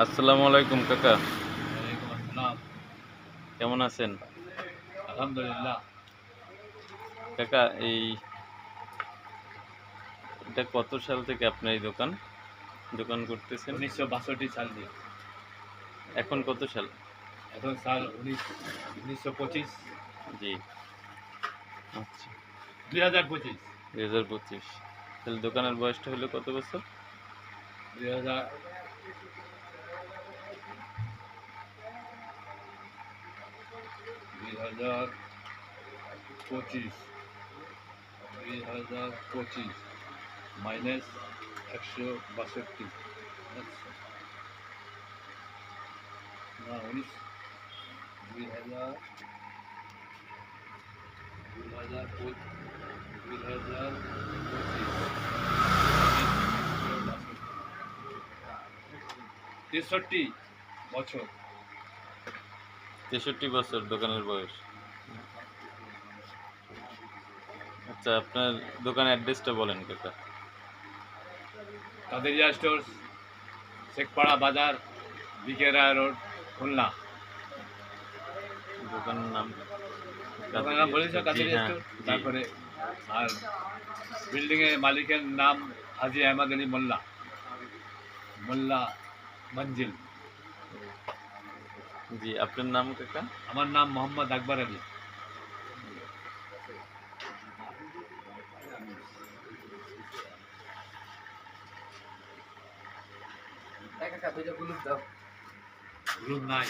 আসসালামু আলাইকুম কাকা, ওয়ালাইকুম আসসালাম। কেমন আছেন? আলহামদুলিল্লাহ। কাকা এটা কত সাল থেকে আপনার এই দোকান দোকান করতেছেন? 1962 সাল দিয়ে। এখন কত সাল? এখন সাল 1925। জি, আচ্ছা, 2025। 2025। তাহলে দোকানের বয়সটা হলো কত বছর? 2000 2025 2025 মাইনাস 162। আচ্ছা, না 2000 63 বছর। 63 বছর দোকানের বয়স। আচ্ছা, আপনার দোকানের অ্যাড্রেসটা বলেন কাকা। কাদেরিয়া স্টোর্স, শেখপাড়া বাজার, বিকেরা রোড, খুলনা। দোকানের নাম? দোকানের নাম বলেছ জি কাদেরিয়া হ্যাঁ, স্টোর। জি। তারপরে আর বিল্ডিং এর মালিকের নাম হাজি আহমদ আলী মোল্লা, মোল্লা মঞ্জিল। জি, আপনার নাম কাকা? আমার নাম মোহাম্মদ আকবর আলী। গ্রুপ নাই।